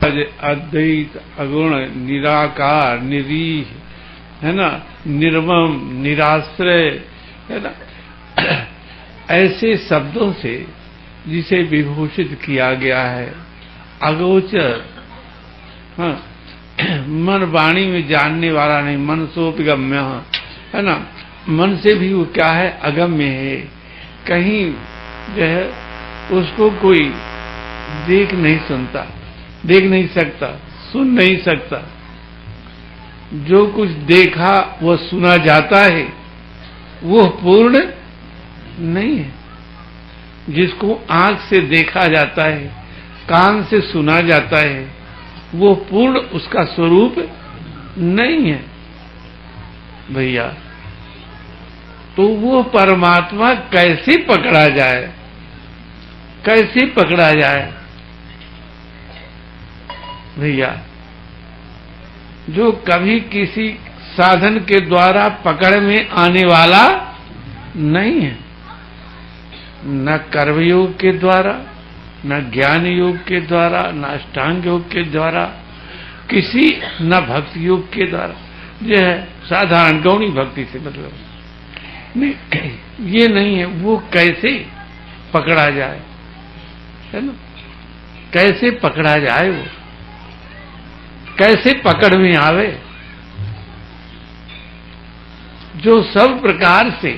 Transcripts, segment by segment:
अद्वैत, अगुण, निराकार, निरीह, है ना, निर्मम, निराश्रय, है ना, ऐसे शब्दों से जिसे विभूषित किया गया है। अगोचर, हाँ, मन वाणी में जानने वाला नहीं, मन सोपगम्य, है ना, मन से भी वो क्या है, अगम्य है। कहीं जो है उसको कोई देख नहीं सकता, सुन नहीं सकता। जो कुछ देखा वो सुना जाता है, वो पूर्ण नहीं है। जिसको आंख से देखा जाता है, कान से सुना जाता है, वो पूर्ण उसका स्वरूप नहीं है भैया। तो वो परमात्मा कैसे पकड़ा जाए, कैसे पकड़ा जाए भैया? जो कभी किसी साधन के द्वारा पकड़ में आने वाला नहीं है, न कर्मयोग के द्वारा, न ज्ञान योग के द्वारा, न अष्टांग योग के द्वारा, किसी न भक्ति योग के द्वारा। जो है साधारण गौणी भक्ति से मतलब नहीं, ये नहीं है। वो कैसे पकड़ा जाए, है ना, कैसे पकड़ा जाए, वो कैसे पकड़ में आवे? जो सब प्रकार से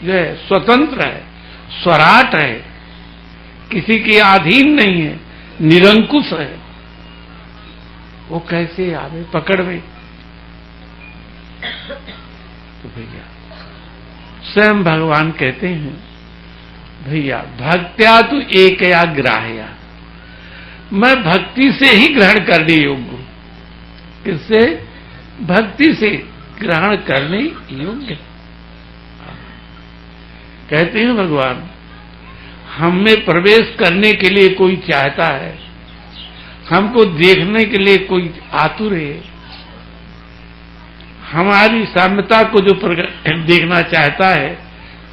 जो है स्वतंत्र है, स्वराट है, किसी के अधीन नहीं है, निरंकुश है, वो कैसे आवे पकड़ में? तो भैया स्वयं भगवान कहते हैं, भैया भक्त्या तु एकया ग्राह्या, मैं भक्ति से ही ग्रहण करने योग्य हूं। किससे? भक्ति से ग्रहण करने योग्य। कहते हैं भगवान, हम में प्रवेश करने के लिए कोई चाहता है, हमको देखने के लिए कोई आतुर है, हमारी साम्यता को जो देखना चाहता है,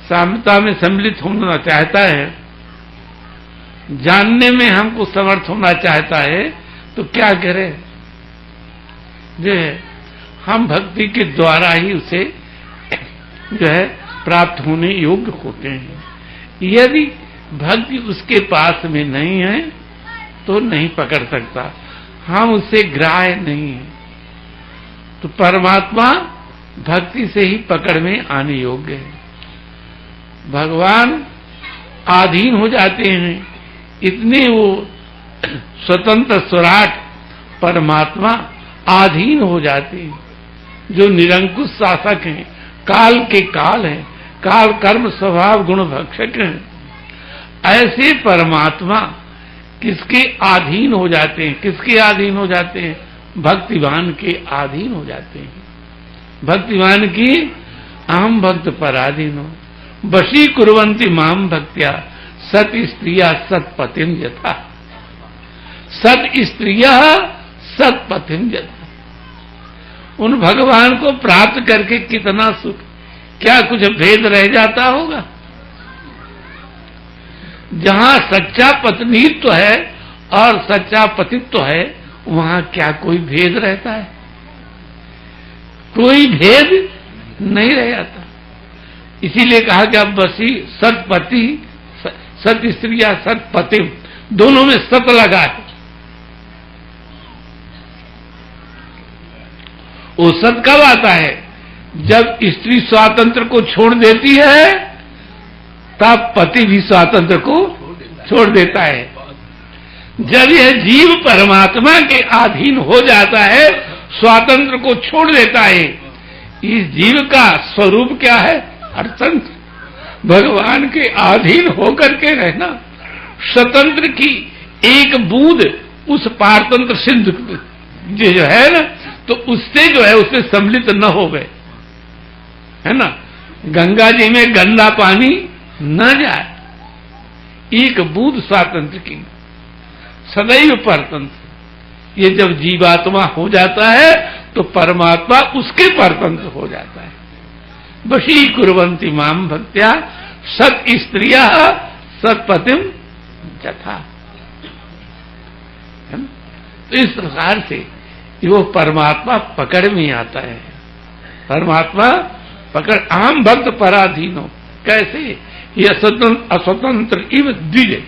साम्यता में सम्मिलित होना चाहता है, जानने में हमको समर्थ होना चाहता है, तो क्या करें? जो है हम भक्ति के द्वारा ही उसे जो है प्राप्त होने योग्य होते हैं। यदि भक्ति उसके पास में नहीं है तो नहीं पकड़ सकता, हम उससे ग्राह्य नहीं है। तो परमात्मा भक्ति से ही पकड़ में आने योग्य है। भगवान आधीन हो जाते हैं, इतने वो स्वतंत्र स्वराट परमात्मा आधीन हो जाते हैं, जो निरंकुश शासक हैं, काल के काल हैं, काल कर्म स्वभाव गुण भक्षक हैं। ऐसे परमात्मा किसके अधीन हो जाते हैं? किसके अधीन हो जाते हैं? भक्तिवान के अधीन हो जाते हैं। भक्तिवान की अहम भक्त पराधीन हो, वशी कुर्वन्ति माम भक्त्या सत स्त्रिया सतपतिम यथा। सत स्त्रिया सतपतिम यथा। उन भगवान को प्राप्त करके कितना सुख, क्या कुछ भेद रह जाता होगा? जहां सच्चा पत्नीत्व है और सच्चा पतित्व है, वहां क्या कोई भेद रहता है? कोई भेद नहीं रह जाता। इसीलिए कहा कि अब बसी सतपति, सत स्त्रिया सतपति, दोनों में सत लगा है। वो सत कब आता है? जब स्त्री स्वातंत्र को छोड़ देती है, तब पति भी स्वातंत्र को छोड़ देता है। जब यह जीव परमात्मा के अधीन हो जाता है, स्वातंत्र को छोड़ देता है, इस जीव का स्वरूप क्या है? अर्थतंत्र। भगवान के अधीन होकर के रहना, स्वतंत्र की एक बूंद उस पारतंत्र सिंधु जो है ना, तो उससे जो है उससे सम्मिलित न हो गए, है ना। गंगा जी में गंदा पानी न जाए, एक बूंद स्वातंत्र की, सदैव परतंत्र। ये जब जीवात्मा हो जाता है तो परमात्मा उसके परतंत्र हो जाता है। वशी कुर्वन्ति माम भक्त्या सत स्त्रिया सतपतिम यथा। तो इस प्रकार से वो परमात्मा पकड़ में आता है। परमात्मा पकड़, आम भक्त पराधीनो, कैसे? ये अस्वतंत्र इव द्विज,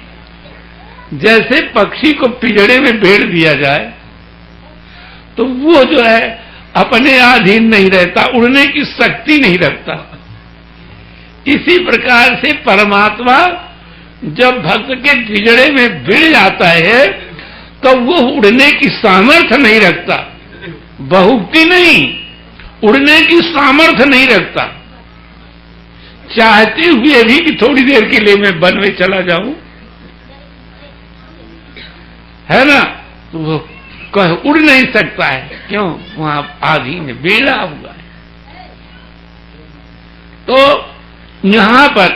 जैसे पक्षी को पिंजड़े में भेड़ दिया जाए तो वो जो है अपने अधीन नहीं रहता, उड़ने की शक्ति नहीं रखता। इसी प्रकार से परमात्मा जब भक्त के पिंजड़े में भिड़ जाता है तो वो उड़ने की सामर्थ्य नहीं रखता, बहुक्ति नहीं, उड़ने की सामर्थ्य नहीं रखता। चाहते हुए भी कि थोड़ी देर के लिए मैं वन में चला जाऊं, है ना, तो वो उड़ नहीं सकता है। क्यों? वहां आधीन बेड़ा हुआ है। तो यहां पर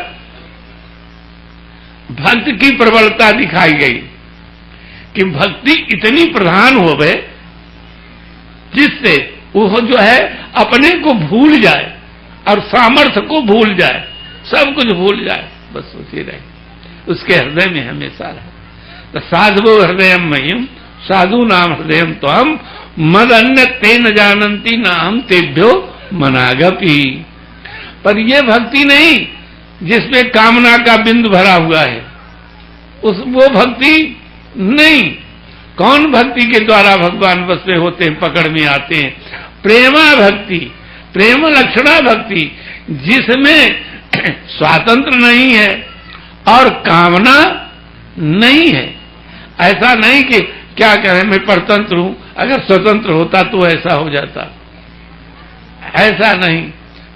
भक्त की प्रबलता दिखाई गई कि भक्ति इतनी प्रधान हो गए जिससे वो जो है अपने को भूल जाए और सामर्थ्य को भूल जाए, सब कुछ भूल जाए, बस उसी रहे, उसके हृदय में हमेशा रहे। तो साधवो हृदय मह्यम साधु नाम हृदय तो हम मद अन्य ते न जानंती न हम तेभ्यो मनागपी। पर ये भक्ति नहीं जिसमें कामना का बिंदु भरा हुआ है, वो भक्ति नहीं। कौन भक्ति के द्वारा भगवान बस में होते हैं, पकड़ में आते हैं? प्रेमा भक्ति, प्रेम लक्षणा भक्ति, जिसमें स्वातंत्र नहीं है और कामना नहीं है। ऐसा नहीं कि क्या करें मैं परतंत्र हूं, अगर स्वतंत्र होता तो ऐसा हो जाता, ऐसा नहीं।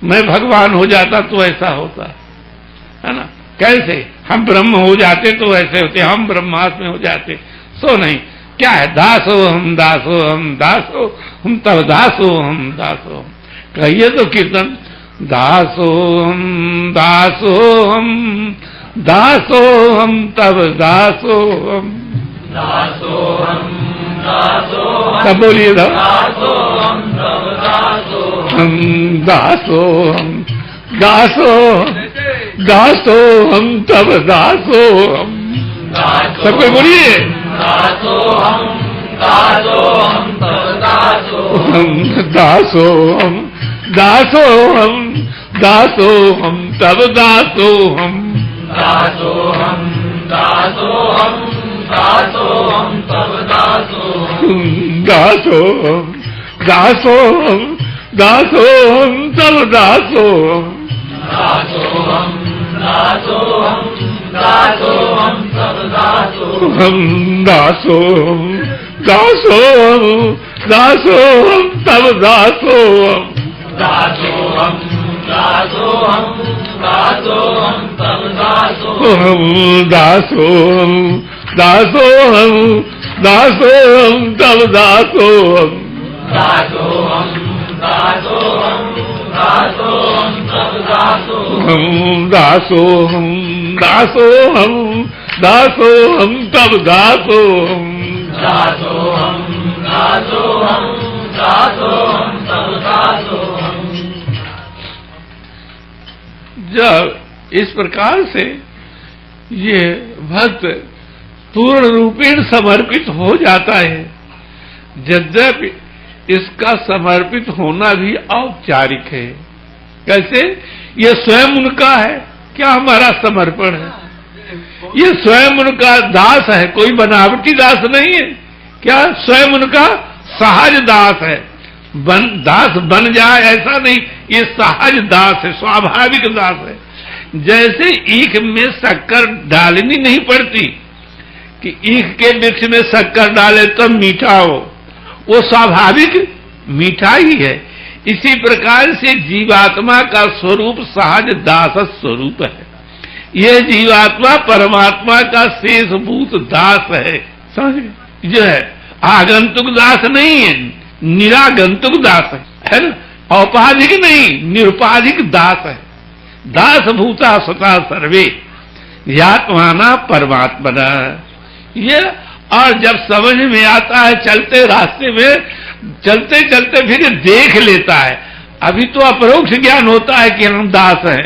मैं भगवान हो जाता तो ऐसा होता, है ना। कैसे? हम ब्रह्म हो जाते तो ऐसे होते, हम ब्रह्मास्म हो जाते, सो नहीं। क्या है? दासो हम दासो हम दासो हम तब दासो हम दासो हम। कहिए तो कीर्तन, दासो हम दासो हम दासो हम तब दासो हम दासो हम दासो तब बोलिए दासो हम तब दासो हम दासो हम दासो दासो हम तब दासो हम। सब कोई बोलिए दासो हम तब दासो हम दासो हम दासो हम दासो हम तब दासो हम दासो हम दासो हम दासो हम तब दासो हम दासो हम दासो हम दासो हम तब दासो हम दासो हम दासो हम दासो हम तब दासो हम दासो हम दासो हम दासो हम तब दासो हम दासो हम दासो हम दासो हम तब दासो हम दासो हम दासो हम दासो हम तब दासो हम दासो हम दासो हम दासो हम तब दासो हम दासो हम दासो हम दासो हम तब दासो हम दासो हम दासो हम दासो हम तब दासो हम। जब इस प्रकार से ये भक्त पूर्ण रूपेण समर्पित हो जाता है, यद्यपि इसका समर्पित होना भी औपचारिक है। कैसे? ये स्वयं उनका है, क्या हमारा समर्पण है? ये स्वयं उनका दास है, कोई बनावटी दास नहीं है। क्या? स्वयं उनका सहज दास है। दास बन जाए ऐसा नहीं, ये सहज दास है, स्वाभाविक दास है। जैसे ईख में शक्कर डालनी नहीं पड़ती कि ईख के वृक्ष में शक्कर डाले तब मीठा हो, वो स्वाभाविक मीठा ही है। इसी प्रकार से जीवात्मा का स्वरूप सहज दास स्वरूप है। यह जीवात्मा परमात्मा का शेषभूत दास है, समझ? जो है आगंतुक दास नहीं है, निरागंतुक दास है ना? औपाधिक नहीं, निरुपाधिक दास है। दास भूता स्वतः सर्वे यात्माना परमात्मना। ये और जब समझ में आता है, चलते रास्ते में चलते चलते फिर देख लेता है। अभी तो अपरोक्ष ज्ञान होता है कि हम दास हैं,